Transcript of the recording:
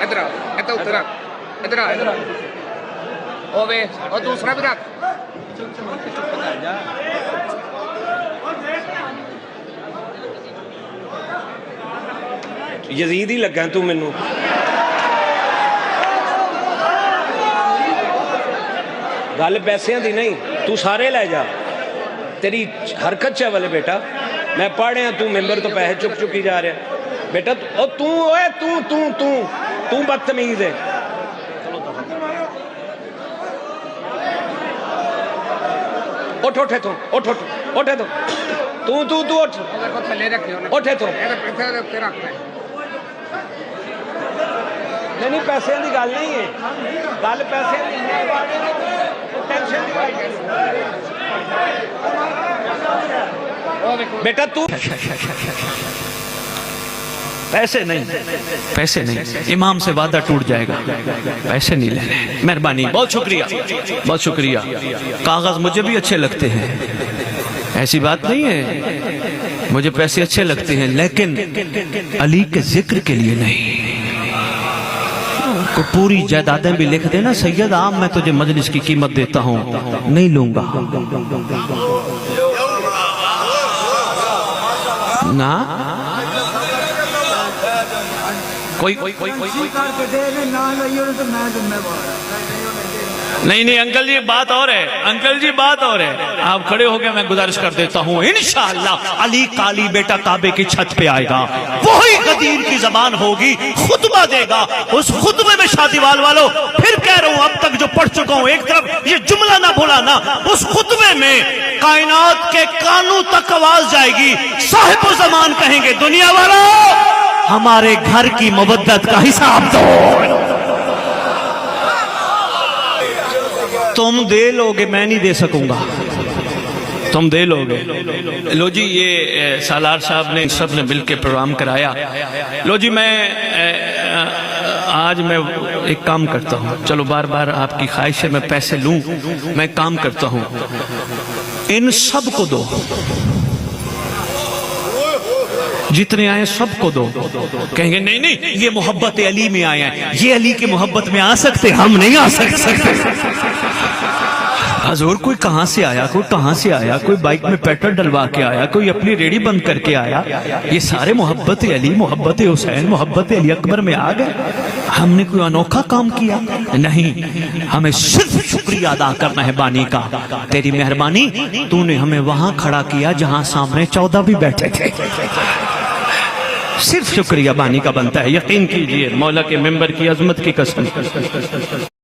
इधर आ, इधर उधर आ, इधर आ, इधर आ। ओ वे और दूसरा भी रख। यजीद ही लगा तू मैनू। गल पैसों की नहीं, तू सारे लै जा। तेरी हरकत च वाले बेटा, मैं पढ़िया तू मैंबर तो पैसे चुक चुकी जा रहा बेटा। तू ओए तू तू तू तू बदतमीज है। उठ उठे तो उठ उठ उठे तो तू तू तू उठ थले रखे उठे तो नहीं पैसे की गल नहीं है, गल पैसे बेटा तू पैसे नहीं, इमाम से वादा टूट जाएगा, पैसे नहीं लेने। मेहरबानी, बहुत शुक्रिया, बहुत शुक्रिया। कागज मुझे भी अच्छे लगते हैं, ऐसी बात नहीं है, मुझे पैसे अच्छे लगते हैं, लेकिन अली के जिक्र के लिए नहीं। को पूरी जायदादें भी लिख देना, सैयद आम मैं तुझे मजलिस की कीमत देता हूं, नहीं लूंगा ना। कोई नहीं अंकल जी बात और है, अंकल जी बात और है। आप खड़े हो गए, मैं गुजारिश कर देता हूँ, इंशाअल्लाह अली काली बेटा काबे की छत पे आएगा, वही गदीर की जबान होगी, खुतबा देगा। उस खुतबे में शादीवाल वालों फिर कह रहा हूं, अब तक जो पढ़ चुका हूं, एक तरफ ये जुमला ना भुलाना, उस खुतबे में कायनात के कानों तक आवाज जाएगी, साहिब जमान कहेंगे दुनिया वालों हमारे घर की मुबद्दत का हिसाब दो। तुम दे लोगे, मैं नहीं दे सकूंगा, तुम दे लोगे। लो जी, ये सालार साहब ने सब ने मिलकर प्रोग्राम कराया। लो जी, मैं आज मैं एक काम करता हूँ, चलो बार बार आपकी ख्वाहिश है मैं पैसे लूं, मैं काम करता हूँ, इन सब को दो, जितने आए सबको दो। कहेंगे नहीं नहीं ये मोहब्बत अली में आए हैं, ये अली की मोहब्बत में आ सकते, हम नहीं आ सकते। हजूर कोई कहां से आया, कोई कहां से आया, कोई बाइक में पेट्रोल डलवा के आया, कोई अपनी रेडी बंद करके आया, ये सारे मोहब्बत अली, मोहब्बत हुसैन, मोहब्बत अली अकबर में आ गए। हमने कोई अनोखा काम किया नहीं, हमें सिर्फ शुक्रिया अदा करना है बानी का। तेरी मेहरबानी, तूने हमें वहां खड़ा किया जहां सामने 14 भी बैठे थे। सिर्फ शुक्रिया बानी का बनता है, यकीन कीजिए, मौला के मेंबर की अजमत की कसम।